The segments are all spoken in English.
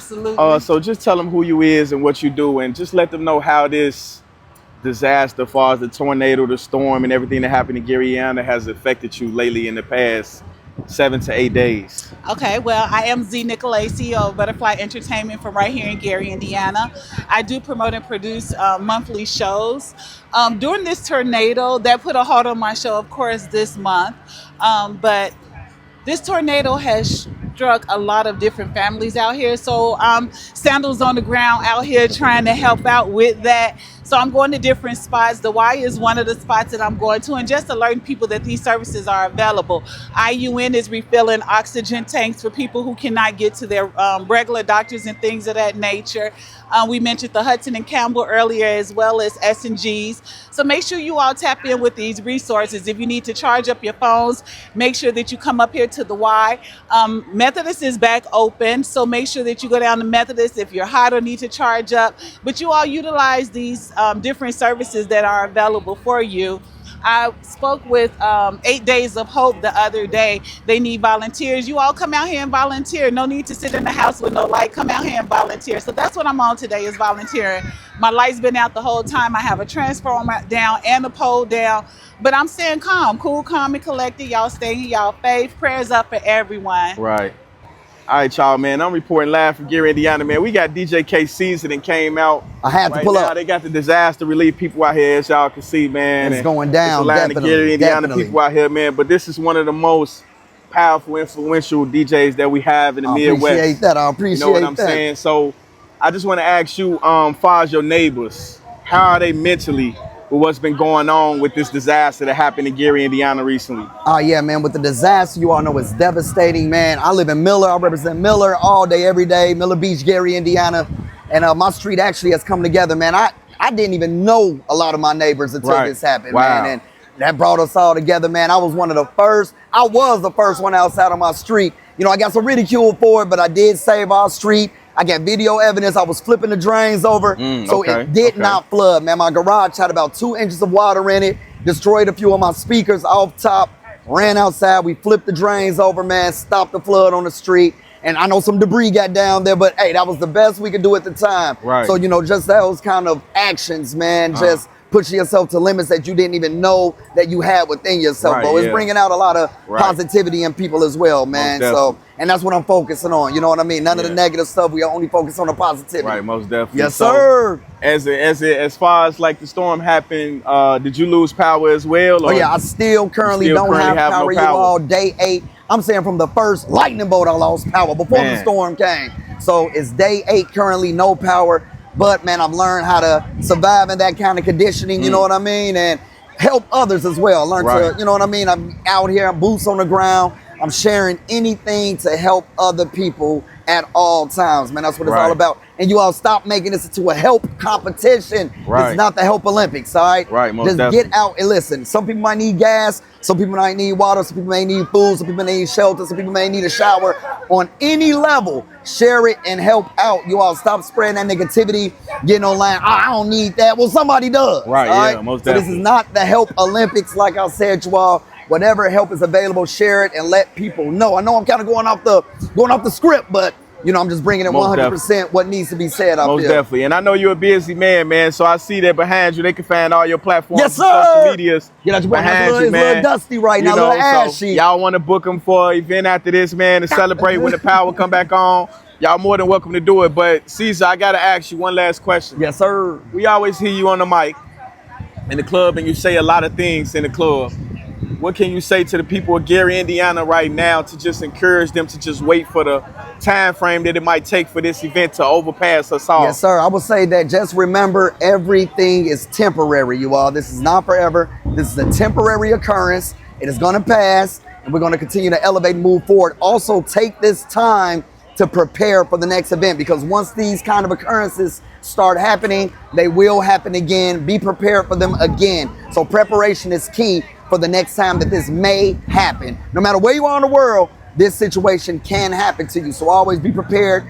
Absolutely. So just tell them who you is and what you do, and just let them know how this disaster, as far as the tornado, the storm, and everything that happened in Guyana has affected you lately in the past 7 to 8 days. Okay, well, I am Z Nicolay, CEO of Butterfly Entertainment from right here in Gary, Indiana. I do promote and produce monthly shows. During this tornado, that put a halt on my show, of course, this month. But this tornado has struck a lot of different families out here. So sandals on the ground out here trying to help out with that. So I'm going to different spots. The Y is one of the spots that I'm going to, and just alerting people that these services are available. IUN is refilling oxygen tanks for people who cannot get to their regular doctors and things of that nature. We mentioned the Hudson and Campbell earlier, as well as S&Gs. So make sure you all tap in with these resources. If you need to charge up your phones, make sure that you come up here to the Y. Methodist is back open, so make sure that you go down to Methodist if you're hot or need to charge up. But you all utilize these different services that are available for you. I spoke with 8 Days of Hope the other day. They need volunteers. You all come out here and volunteer. No need to sit in the house with no light. Come out here and volunteer. So that's what I'm on today, is volunteering. My light's been out the whole time. I have a transformer down and a pole down. But I'm staying calm, cool, calm, and collected. Y'all stay in y'all faith. Prayers up for everyone. Right. All right, y'all, man. I'm reporting live from Gary, Indiana, man. We got DJ K Season and came out. I had to right pull now. up. They got the disaster relief people out here, as y'all can see, man. It's going down. It's a line of Definitely, Gary, Indiana definitely. people out here, man. But this is one of the most powerful, influential DJs that we have in the Midwest. I appreciate that. I appreciate that. You know what I'm saying? So I just want to ask you, far as your neighbors, how are they mentally with what's been going on with this disaster that happened in Gary, Indiana recently? Oh, yeah, man. With the disaster, you all know it's devastating, man. I live in Miller. I represent Miller all day, every day. Miller Beach, Gary, Indiana. And my street actually has come together, man. I didn't even know a lot of my neighbors until this happened, Wow. man. And that brought us all together, man. I was one of the first. I was the first one outside on my street. You know, I got some ridicule for it, but I did save our street. I got video evidence. I was flipping the drains over. So it did not flood, man. My garage had about 2 inches of water in it. Destroyed a few of my speakers off top. Ran outside. We flipped the drains over, man. Stopped the flood on the street. And I know some debris got down there, but hey, that was the best we could do at the time. Right. So, you know, just those kind of actions, man, just pushing yourself to limits that you didn't even know that you had within yourself. Right, But it's yeah. bringing out a lot of positivity in people as well, man. Most So, and that's what I'm focusing on. You know what I mean? None of the negative stuff. We only focus on the positivity. Right, most definitely. Yes, So, sir. as far as like the storm happened, did you lose power as well? Oh yeah, I still currently don't have power. You all day 8. I'm saying from the first lightning bolt, I lost power before the storm came. So it's day 8 currently, no power. But man, I've learned how to survive in that kind of conditioning. You know what I mean, and help others as well. Learn to, you know what I mean. I'm out here, I'm boots on the ground. I'm sharing anything to help other people at all times, man. That's what it's all about. And you all stop making this into a help competition. It's not the help Olympics, all right? Right, most Just definitely. get out and listen. Some people might need gas. Some people might need water. Some people may need food. Some people may need shelter. Some people may need a shower. On any level, share it and help out. You all stop spreading that negativity, getting online. I don't need that. Well, somebody does. Right, all yeah, most So this definitely. is not the help Olympics, like I said, you all. Whatever help is available, share it and let people know. I know I'm kind of going off the script, but you know, I'm just bringing it 100% what needs to be said out Most there. definitely. And I know you're a busy man, so I see that behind you. They can find all your platforms Yes, and social sir. medias Get out your behind you, it's a man. little dusty right now, You know, little so ashy. y'all want to book them for an event after this, man, to celebrate when the power come back on. Y'all more than welcome to do it. But Caesar, I got to ask you one last question. Yes, sir. We always hear you on the mic in the club, and you say a lot of things in the club. What can you say to the people of Gary, Indiana right now to just encourage them to just wait for the time frame that it might take for this event to overpass us all? Yes, sir. I would say that just remember everything is temporary, you all. This is not forever. This is a temporary occurrence. It is going to pass, and we're going to continue to elevate and move forward. Also, take this time to prepare for the next event, because once these kind of occurrences start happening, they will happen again. Be prepared for them again. So preparation is key for the next time that this may happen. No matter where you are in the world, this situation can happen to you. So always be prepared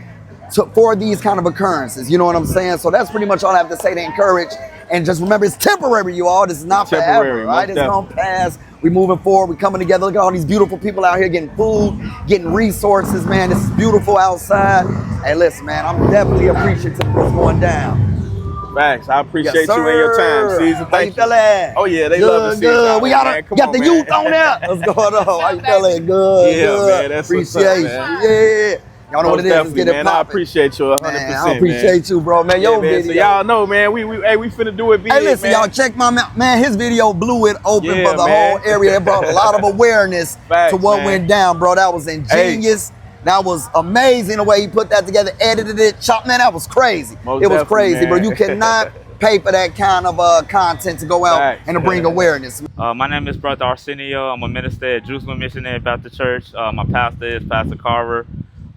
for these kind of occurrences. You know what I'm saying? So that's pretty much all I have to say to encourage. And just remember, it's temporary, you all. This is not forever, right? It's going to pass. We're moving forward. We're coming together. Look at all these beautiful people out here getting food, getting resources, man. This is beautiful outside. Hey, listen, man, I'm definitely appreciative of what's going down. Thanks. I appreciate Yes, you and your time, sir. Caesar. How you Thank you. feeling? Oh yeah, they Good, love to see good. you. We Man. Come got on, the man. youth on there. What's going on? How you feeling? Good, Yeah, good. man. That's what's up, Appreciate man. you. Yeah. Y'all know what Most it is. Let's definitely, get it man. I popping. appreciate you 100%, Man, I appreciate you, bro. Man, Yeah, your man. video. So y'all know, man. We finna do it big, Hey, listen, man. y'all, check my man. His video blew it open Yeah, for the man. whole area. It brought a lot of awareness Facts, to what man. went down, bro. That was ingenious. That was amazing the way he put that together, edited it, chopped. Man, that was crazy. Most it was definitely, crazy, bro. man. You cannot pay for that kind of content to go out Facts. and to bring awareness. My name is Brother Arsenio. I'm a minister at Jerusalem Missionary Baptist Church. My pastor is Pastor Carver.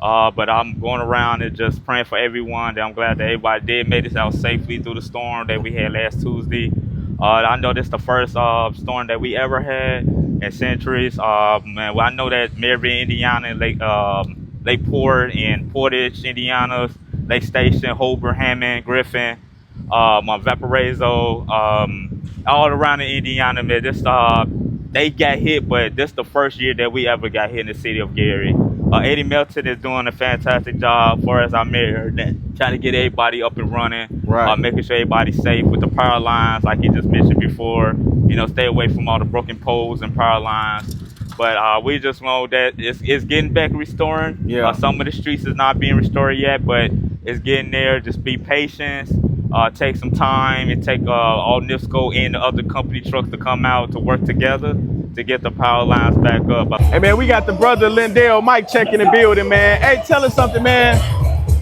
But I'm going around and just praying for everyone. That I'm glad that everybody did make it out safely through the storm that we had last Tuesday. I know this is the first storm that we ever had in centuries. Man, well, I know that Maryville, Indiana, Lakeport, and Portage, Indiana, Lake Station, Holbrook, Hammond, Griffin, Valparaiso, all around in Indiana, man. This they got hit, but this is the first year that we ever got hit in the city of Gary. Eddie Melton is doing a fantastic job for us, our mayor, trying to get everybody up and running, Right. Making sure everybody's safe with the power lines, like he just mentioned before. You know, stay away from all the broken poles and power lines. But we just know that it's getting back restoring. Yeah. Some of the streets is not being restored yet, but it's getting there. Just be patient. Take some time and take all NIPSCO and the other company trucks to come out to work together to get the power lines back up. Hey, man, we got the brother Lindell Mike checking the building, man. Hey, tell us something, man.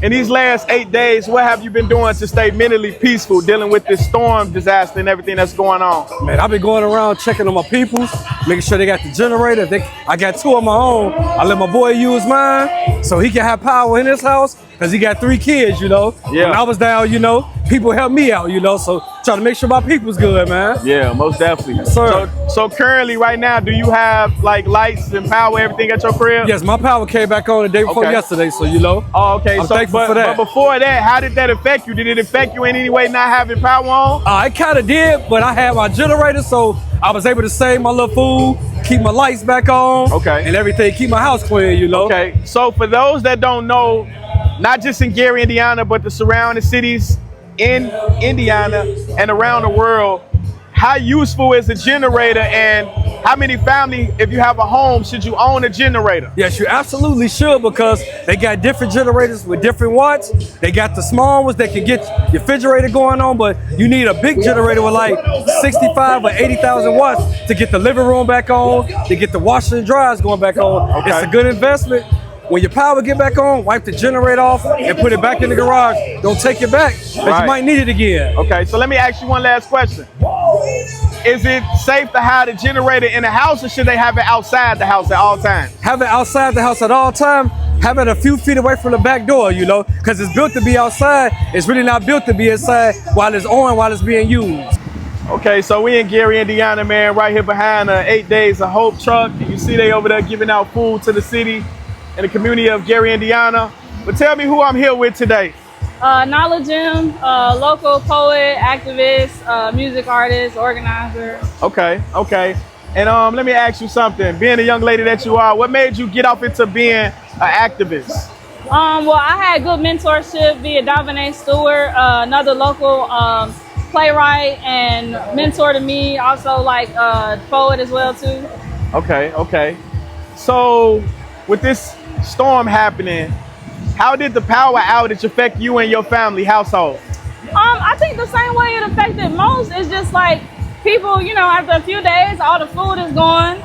In these last 8 days, what have you been doing to stay mentally peaceful, dealing with this storm disaster and everything that's going on? Man, I've been going around checking on my peoples, making sure they got the generator. I got 2 of my own. I let my boy use mine so he can have power in his house because he got 3 kids, you know. Yeah. When I was down, you know, people helped me out, you know, so trying to make sure my people's good, man. Yeah, most definitely. Yes, sir. So currently, right now, do you have like lights and power, everything at your crib? Yes, my power came back on the day before Okay. yesterday, so you know. Oh, okay. I'm thankful for that. But before that, how did that affect you? Did it affect you in any way not having power on? It kind of did, but I had my generator, so I was able to save my little food, keep my lights back on, Okay. and everything, keep my house clean, you know. Okay. So for those that don't know, not just in Gary, Indiana, but the surrounding cities in Indiana and around the world, how useful is a generator, and how many family, if you have a home, should you own a generator? Yes, you absolutely should, because they got different generators with different watts. They got the small ones that can get your refrigerator going on, but you need a big generator with like 65 or 80,000 watts to get the living room back on, to get the washer and dryers going back on. Okay. It's a good investment. When your power get back on, wipe the generator off and put it back in the garage. Don't take it back, because Right. you might need it again. Okay, so let me ask you one last question. Is it safe to have the generator in the house, or should they have it outside the house at all times? Have it outside the house at all time. Have it a few feet away from the back door, you know, because it's built to be outside. It's really not built to be inside while it's on, while it's being used. Okay, so we in Gary, Indiana, man, right here behind 8 Days of Hope truck. You see they over there giving out food to the city and the community of Gary, Indiana. But tell me who I'm here with today. Nala Jim, local poet, activist, music artist, organizer. Okay. And let me ask you something. Being a young lady that you are, what made you get off into being an activist? Well, I had good mentorship via Davine Stewart, another local playwright and mentor to me, also like poet as well too. Okay. So with this storm happening, how did the power outage affect you and your family household? I think the same way it affected most is just like people, you know, after a few days, all the food is gone.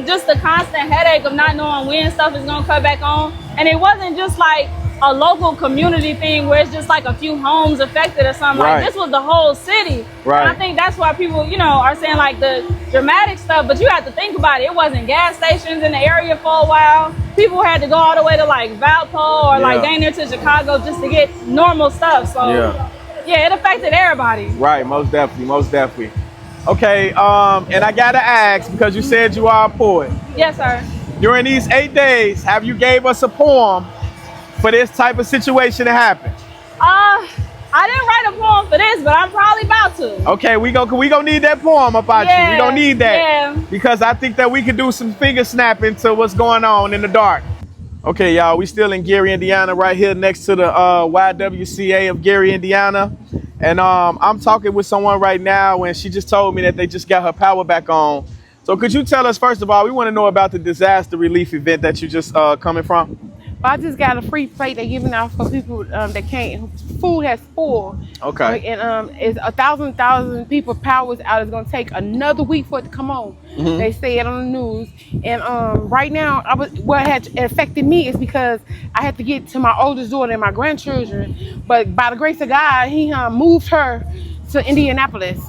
Just the constant headache of not knowing when stuff is gonna cut back on. And it wasn't just like a local community thing where it's just like a few homes affected or something. Right. Like this was the whole city. Right. And I think that's why people, you know, are saying like the dramatic stuff, but you have to think about it. It wasn't gas stations in the area for a while. People had to go all the way to like Valpo or like down there to Chicago just to get normal stuff. So yeah, it affected everybody. Right, most definitely. Okay, and I gotta ask, because you said you are a poet. Yes, sir. During these 8 days, have you gave us a poem for this type of situation to happen? I didn't write a poem for this, but I'm probably about to. Okay, we gonna need that poem about you. We gonna need that. Yeah. Because I think that we could do some finger snapping to what's going on in the dark. Okay, y'all, we still in Gary, Indiana, right here next to the YWCA of Gary, Indiana. And I'm talking with someone right now, and she just told me that they just got her power back on. So could you tell us, first of all, we want to know about the disaster relief event that you just coming from? Well, I just got a free plate they're giving out for people that can't. Food has spoiled. Okay. And it's 1,000 people powers out. It's gonna take another week for it to come on. Mm-hmm. They say it on the news. And right now, what had affected me is because I had to get to my oldest daughter and my grandchildren. But by the grace of God, He moved her to Indianapolis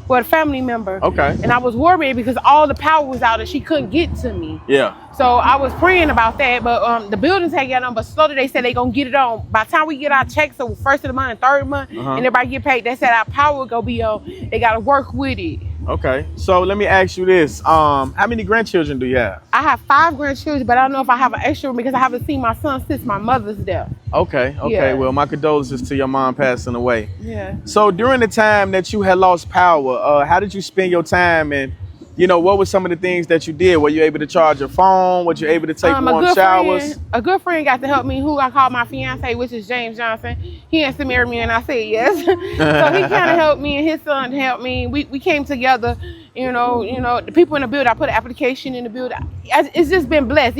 for a family member. Okay. And I was worried because all the power was out and she couldn't get to me. Yeah. So I was praying about that, but the buildings had got on, but slowly they said they gonna get it on. By the time we get our checks, so first of the month and third month, and everybody get paid, they said our power gonna be on. They gotta work with it. Okay. So let me ask you this. How many grandchildren do you have? I have 5 grandchildren, but I don't know if I have an extra one because I haven't seen my son since my mother's death. Okay. Yeah. Well, my condolences to your mom passing away. Yeah. So during the time that you had lost power, how did you spend your time, and what were some of the things that you did? Were you able to charge your phone? Were you able to take warm showers? A good friend got to help me, who I called my fiance, which is James Johnson. He asked to marry me, and I said yes. So he kind of helped me, and his son helped me. We came together. The people in the building, I put an application in the building. It's just been blessed.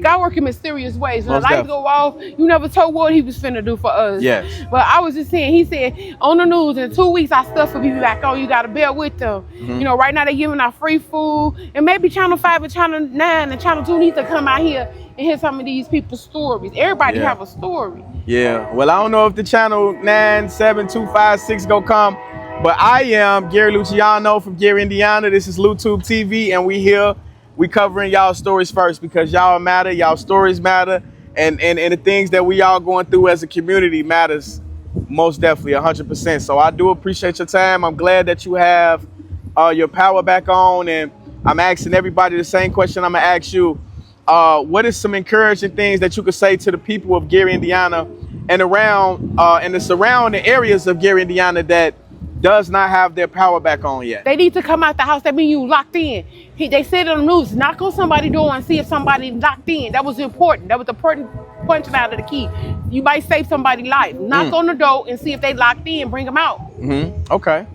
God working mysterious ways. When the lights go off, you never told what He was finna do for us. Yes. But I was just saying, He said on the news, in 2 weeks, our stuff will be back on. You got to bear with them. Right now they're giving out free food, and maybe Channel 5 and Channel 9 and Channel 2 need to come out here and hear some of these people's stories. Everybody have a story. Yeah. Well, I don't know if the Channel 9, 7, 2, 5, 6 go come. But I am Gary Luciano from Gary, Indiana. This is LuTube TV, and we covering y'all stories first because y'all matter, y'all stories matter, and the things that we all going through as a community matters most definitely 100%. So I do appreciate your time. I'm glad that you have your power back on, and I'm asking everybody the same question I'm gonna ask you. What is some encouraging things that you could say to the people of Gary, Indiana, and around and the surrounding areas of Gary, Indiana that does not have their power back on yet? They need to come out the house. That means you locked in. They said on the news, knock on somebody's door and see if somebody locked in. That was important. That was the important punching out of the key. You might save somebody's life. Knock on the door and see if they locked in. Bring them out. Okay.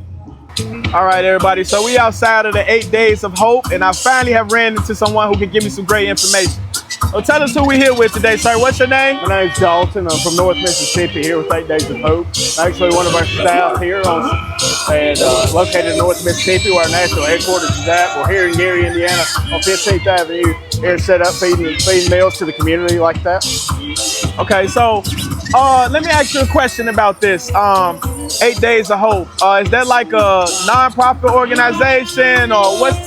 All right, everybody. So we outside of the 8 days of hope, and I finally have ran into someone who can give me some great information. So tell us who we're here with today, sir. What's your name? My name's Dalton. I'm from North Mississippi, here with 8 Days of Hope. I'm actually one of our staff here located in North Mississippi, where our national headquarters is at. We're here in Gary, Indiana, on 15th Avenue, here set up feeding meals to the community like that. Okay, so let me ask you a question about this. 8 Days of Hope. Is that like a non-profit organization, or what's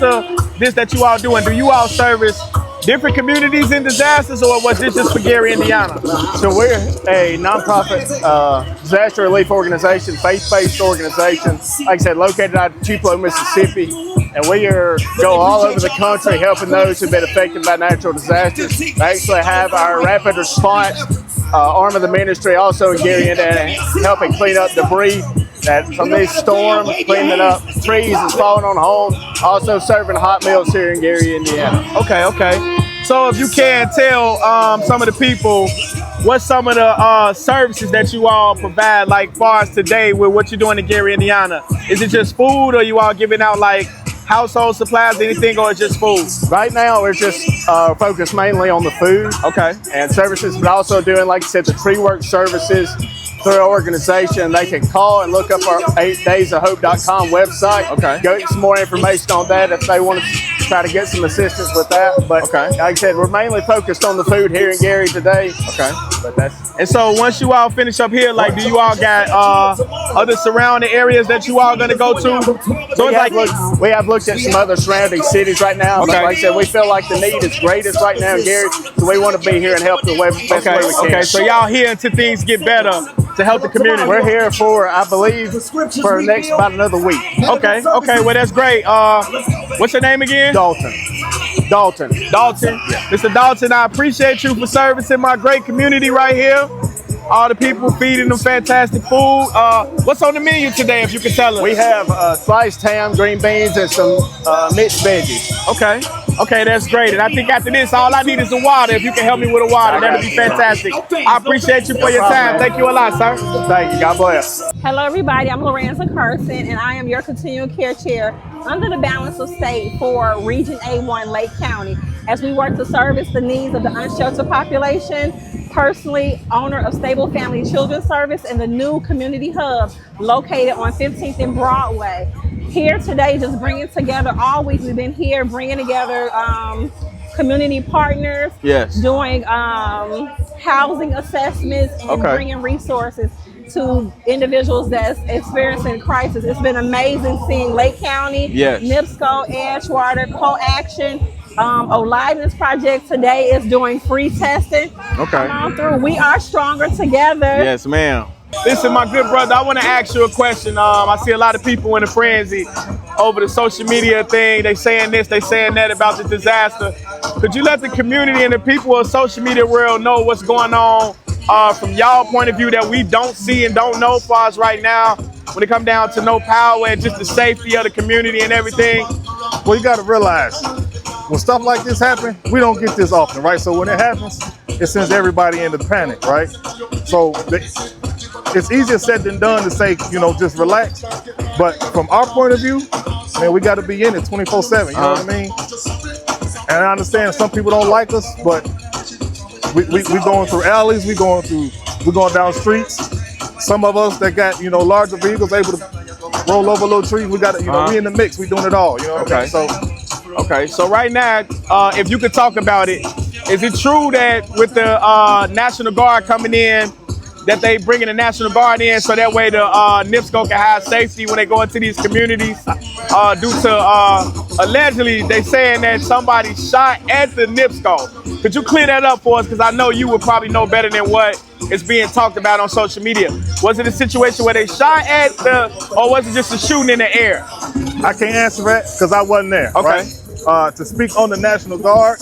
this that you all doing? Do you all service different communities in disasters, or was this just for Gary, Indiana? So we're a nonprofit disaster relief organization, faith-based organization, like I said, located out of Tupelo, Mississippi. And we go all over the country helping those who've been affected by natural disasters. We actually have our rapid response arm of the ministry also in Gary, Indiana, helping clean up debris from these storms, cleaning up trees that's falling on homes, also serving hot meals here in Gary, Indiana. Okay. So if you can tell some of the people what some of the services that you all provide, like far as today with what you're doing in Gary, Indiana. Is it just food, or you all giving out like household supplies, anything, or just food? Right now, we're just focused mainly on the food and services, but also doing, like I said, the tree work services through our organization. They can call and look up our 8daysofhope.com website. Go get some more information on that if they want to try to get some assistance with that. But like I said, we're mainly focused on the food here in Gary today. And so once you all finish up here, like, do you all got other surrounding areas that you all gonna go to? So we have looked at some other surrounding cities right now. But like I said, we feel like the need is greatest right now in Gary, so we want to be here and help the best way we can. Okay, so y'all here until things get better to help the community. We're here for, I believe, for next about another week. Okay, well that's great. What's your name again? Dalton. Yeah. Mr. Dalton, I appreciate you for servicing my great community right here. All the people feeding them fantastic food. What's on the menu today, if you can tell us? We have sliced ham, green beans, and some mixed veggies. Okay. Okay, that's great. And I think after this, all I need is the water. If you can help me with the water, that'd be fantastic. I appreciate you for your time. Thank you a lot, sir. Thank you. God bless. Hello, everybody. I'm Lorenza Carson, and I am your continuing care chair under the balance of state for Region A1 Lake County as we work to service the needs of the unsheltered population. Personally, owner of Stable Family Children's Service and the new community hub located on 15th and Broadway. Here today, just bringing together all week. We've been here bringing together community partners, doing housing assessments and bringing resources to individuals that's experiencing crisis. It's been amazing seeing Lake County, NIPSCO, Edgewater, Co-Action, Oliveness Project today is doing free testing. Come on through. We are stronger together. Yes, ma'am. Listen, my good brother, I want to ask you a question. I see a lot of people in a frenzy over the social media thing. They saying this, they saying that about the disaster. Could you let the community and the people of social media world know what's going on from y'all point of view that we don't see and don't know for us right now when it comes down to no power and just the safety of the community and everything? Well, you got to realize, when stuff like this happens, we don't get this often, right? So when it happens, it sends everybody into panic, right? So it's easier said than done to say, you know, just relax. But from our point of view, man, we got to be in it 24/7, you know what I mean? And I understand some people don't like us, but we going through alleys, we going down streets. Some of us that got, you know, larger vehicles able to roll over little trees, we got to, you know, we in the mix, we doing it all, you know what I mean? Okay, so right now, if you could talk about it, is it true that with the National Guard coming in, that they bringing the National Guard in so that way the NIPSCO can have safety when they go into these communities due to allegedly they saying that somebody shot at the NIPSCO. Could you clear that up for us? Because I know you would probably know better than what is being talked about on social media. Was it a situation where they shot at or was it just a shooting in the air? I can't answer that because I wasn't there. Okay. Right? To speak on the National Guard,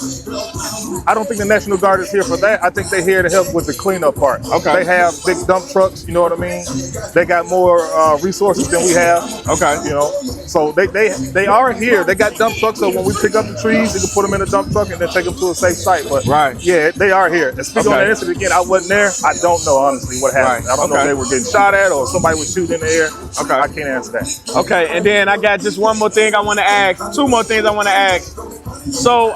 I don't think the National Guard is here for that. I think they're here to help with the cleanup part. Okay. They have big dump trucks, you know what I mean? They got more resources than we have. Okay. You know, so they are here. They got dump trucks, so when we pick up the trees, we can put them in a dump truck and then take them to a safe site. But yeah, they are here. And speaking on the incident again, I wasn't there. I don't know honestly what happened. I don't know if they were getting shot at or somebody was shooting in the air. Okay. I can't answer that. Okay, and then I got just one more thing I want to ask. Two more things I want to ask. So,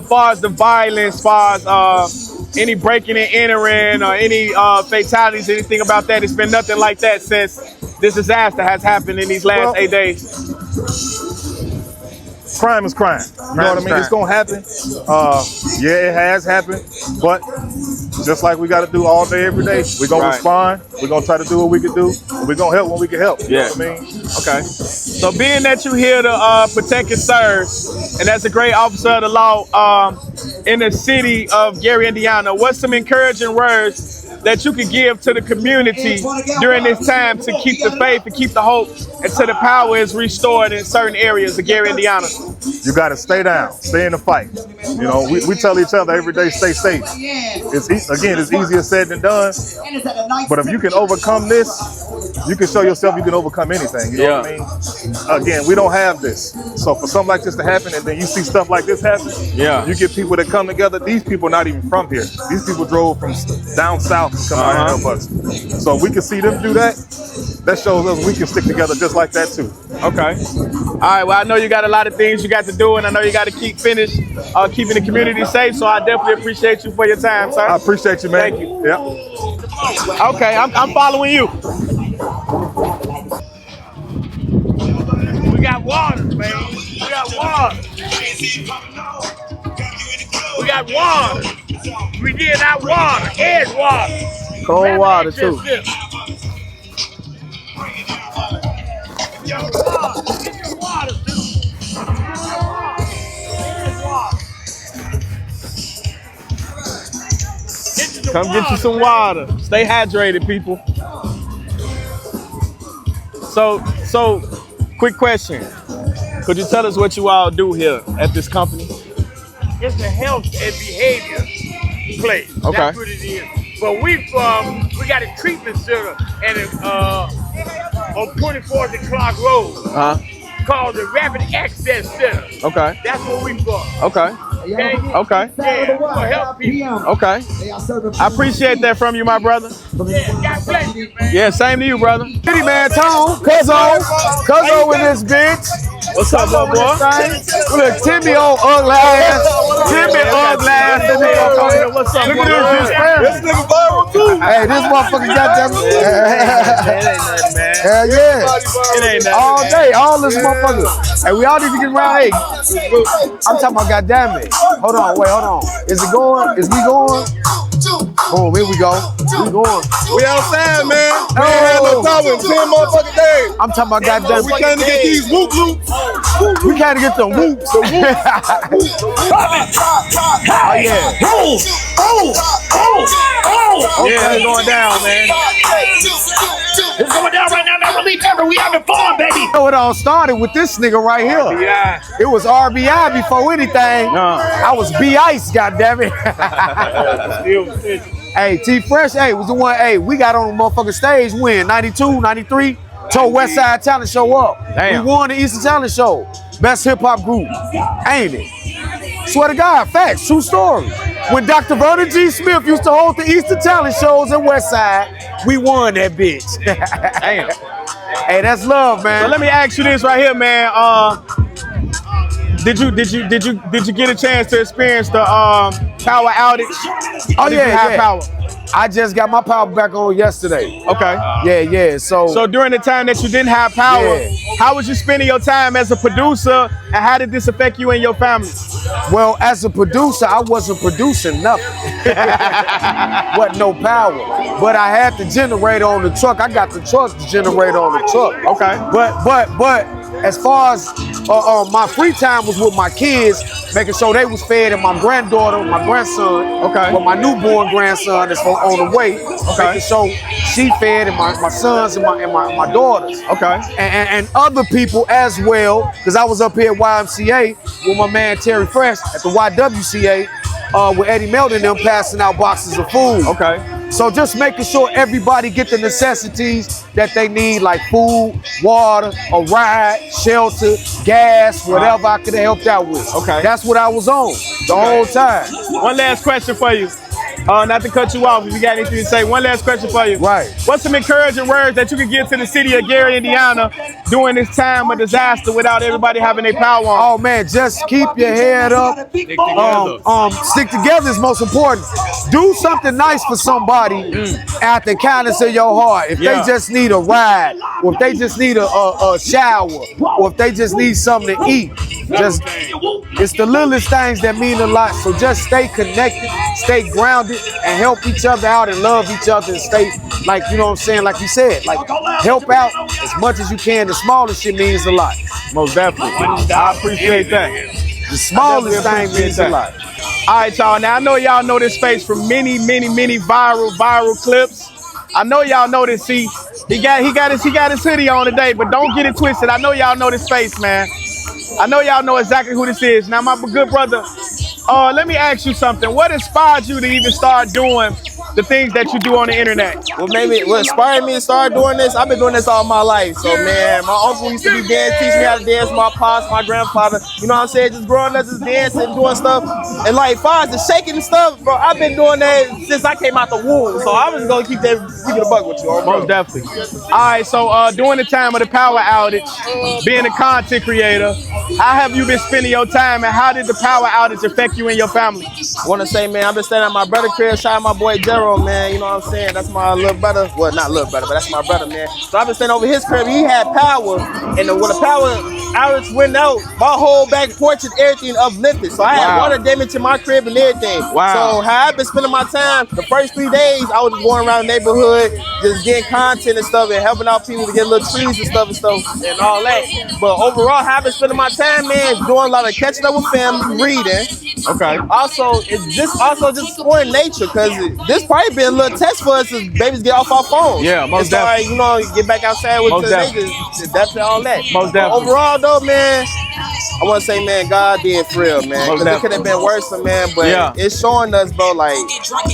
far as the violence, far as any breaking and entering or any fatalities, anything about that, it's been nothing like that since this disaster has happened in these last 8 days. Crime is crime. You know what I mean? It's gonna happen. Yeah, it has happened. But just like we got to do all day, every day, we're gonna respond. We're gonna try to do what we can do. We're gonna help when we can help. You know what I mean? Okay. So being that you're here to protect and serve, and as a great officer of the law in the city of Gary, Indiana, what's some encouraging words that you could give to the community during this time to keep the faith and keep the hope until the power is restored in certain areas of Gary, Indiana? You got to stay down, stay in the fight. You know, we tell each other every day, stay safe. It's easier said than done. But if you can overcome this, you can show yourself you can overcome anything. You know what I mean? Again, we don't have this. So for something like this to happen and then you see stuff like this happen, you get people that come together. These people are not even from here. These people drove from down south to come out and help us. So we can see them do that. That shows us we can stick together just like that too. Okay. All right, well, I know you got a lot of things you got to do, and I know you got to keep keeping the community safe, so I definitely appreciate you for your time, sir. I appreciate you, man. Thank you. Yeah. Okay, I'm following you. We got water, man. We got water. We got water. We get our water, edge water. Cold water, too. Come get you some water. Stay hydrated, people. So, quick question. Could you tell us what you all do here at this company? It's a health and behavior place. Okay. That's what it is. But we got a treatment center and on 24th and Clark Road. called the Rapid Access Center. Okay. That's what we for. Okay. Okay? Okay. Yeah, we gonna help people. Okay. I appreciate that from you, my brother. Yeah, God bless you, man. Yeah, same to you, brother. City man, Tone, Cuzzo with this bitch. What's up, boy? Look, Timmy on ugly ass. Timmy ugly ass. What's up, look at this nigga viral too. Hey, this motherfucker got them. It ain't nothing, man. Hell yeah. It ain't nothing. All day, all this motherfucker. Hey, we all need to get around. Hey, I'm talking about goddamn it. Hold on, wait, hold on. Is it going? Is we going? Boom, here we go. We going. We outside, man. No. We ain't had no power in 10 motherfucking days. I'm talking about goddamn. We can't get these whoop loops. We can't get the whoops. Oh yeah. Yeah, it's going down, man. It's going down right now, man. Relief ever. We having fun, baby. You know, it all started with this nigga right here. RBI. It was RBI before anything. I was B-Ice, goddammit. Hey, T-Fresh, hey, was the one, hey, we got on the motherfucking stage when? 92, 93? Told West Side Talent Show up. Damn. We won the Eastern Talent Show. Best hip-hop group. Ain't it? Swear to God, facts, true story. When Dr. Vernon G. Smith used to hold the Eastern Talent shows in West Side, we won that bitch. Damn. Hey, that's love, man. So let me ask you this right here, man. Did you get a chance to experience the power outage? Oh yeah. Power? I just got my power back on yesterday. Okay. Yeah. So during the time that you didn't have power, how was you spending your time as a producer, and how did this affect you and your family? Well, as a producer, I wasn't producing nothing. Wasn't no power. But I had the generator on the truck. I got the generator on the truck. Okay. But as far as my free time was with my kids, making sure they was fed, and my granddaughter, my grandson, well, my newborn grandson that's on the way, making sure she fed, and my sons and my daughters, and other people as well, because I was up here at YMCA with my man Terry Fresh at the YWCA with Eddie Melton and them passing out boxes of food. So just making sure everybody get the necessities that they need, like food, water, a ride, shelter, gas, whatever I could have helped out with. That's what I was on the whole time. One last question for you. Not to cut you off, if you got anything to say. One last question for you. Right. What's some encouraging words that you could give to the city of Gary, Indiana during this time of disaster without everybody having their power on? Oh man, just keep your head up. Stick together is most important. Do something nice for somebody at the kindness of your heart. If they just need a ride, or if they just need a shower, or if they just need something to eat, it's the littlest things that mean a lot. So just stay connected, stay grounded, and help each other out and love each other and stay, like, you know what I'm saying, like you said, like help out as much as you can. The smallest shit means a lot. Most definitely. I appreciate that. The smallest thing means a lot. All right, y'all. Now I know y'all know this face from many viral clips. I know y'all know this. See, he got his hoodie on today, but don't get it twisted. I know y'all know this face, man. I know y'all know exactly who this is. Now, my good brother, let me ask you something. What inspired you to even start doing the things that you do on the internet? What inspired me to start doing this? I've been doing this all my life. So man, my uncle used to be teaching me how to dance. My pops, my grandfather, you know what I'm saying? Just growing up, just dancing, doing stuff. And like, as far as the shaking and stuff, bro, I've been doing that since I came out the womb. So I'm just gonna keep it a buck with you. Most definitely. All right, so during the time of the power outage, being a content creator, how have you been spending your time, and how did the power outage affect you and your family? I want to say, man, I've been staying at my brother's crib, shout out my boy Gerald, man. You know what I'm saying? That's my little brother. Well, not little brother, but that's my brother, man. So I've been staying over his crib. He had power, and when the power outage went out, my whole back porch and everything uplifted. So I had water damage in my crib and everything. So how I've been spending my time, the first 3 days, I was just going around the neighborhood, just getting content and stuff, and helping out people to get little trees and stuff and all that. But overall, how I've been spending my time, man, doing a lot of catching up with family, reading. Also, it's just supporting nature, because this probably been a little test for us as babies get off our phones. Yeah, most definitely. You know, get back outside with the nature, that's all that. Most definitely. Overall, though, man, I want to say, man, God did for real, man. Because it could have been worse, man, but it's showing us, bro, like,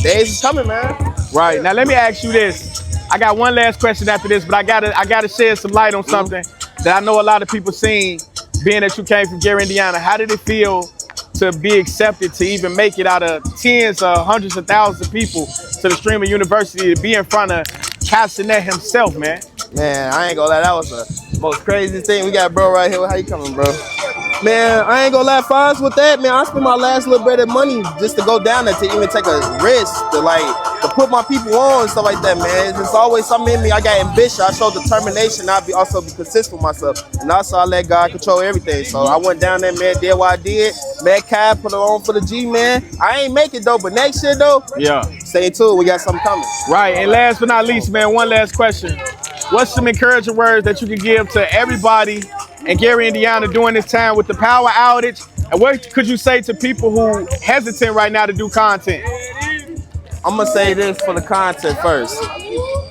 days is coming, man. Right. Now, let me ask you this. I got one last question after this, but I gotta shed some light on something. that I know a lot of people seen, being that you came from Gary, Indiana. How did it feel to be accepted to even make it out of tens or hundreds of thousands of people to the Streamer University to be in front of Castanet himself, man? Man, I ain't gonna lie, that was the most craziest thing. We got bro right here. How you coming, bro? Man, I ain't gonna lie, Fonz, with that, man, I spent my last little bit of money just to go down there to even take a risk, to put my people on and stuff like that, man. It's always something in me. I got ambition. I showed determination. Also be consistent with myself. And also I let God control everything. So I went down there, man, did what I did. Met Kai, put it on for the G, man. I ain't make it, though, but next year, though, yeah, stay tuned. We got something coming. Right, and last but not least, man, one last question. What's some encouraging words that you can give to everybody in Gary, Indiana during this time with the power outage? And what could you say to people who hesitant right now to do content? I'm gonna say this for the content first.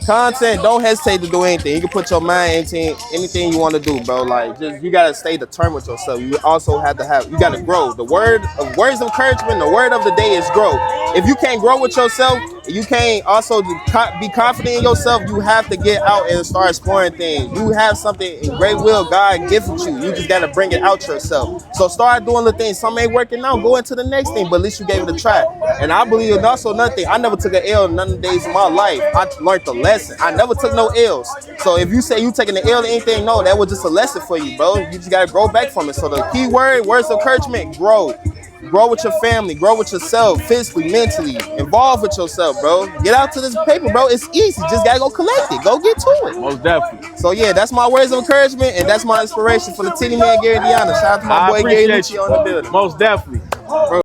Content, don't hesitate to do anything. You can put your mind into anything you want to do, bro. Like, just you gotta stay determined with yourself. You also have to you gotta grow. The words of encouragement, the word of the day is grow. If you can't grow with yourself, you can't also be confident in yourself. You have to get out and start exploring things. You have something in great will God gifted you. You just gotta bring it out yourself. So start doing the things. Some ain't working out, go into the next thing, but at least you gave it a try. And I believe in also nothing. I never took an L none of the days of my life. I learned the lesson. I never took no L's. So if you say you taking an L to anything, no, that was just a lesson for you, bro. You just gotta grow back from it. So the key word, words of encouragement, grow. Grow with your family, grow with yourself, physically, mentally, involve with yourself, bro. Get out to this paper, bro. It's easy. Just gotta go collect it. Go get to it. Most definitely. So yeah, that's my words of encouragement, and that's my inspiration for the Titty Man Gary, Indiana. Shout out to my boy Gary Lucci on the building. Most definitely. Bro.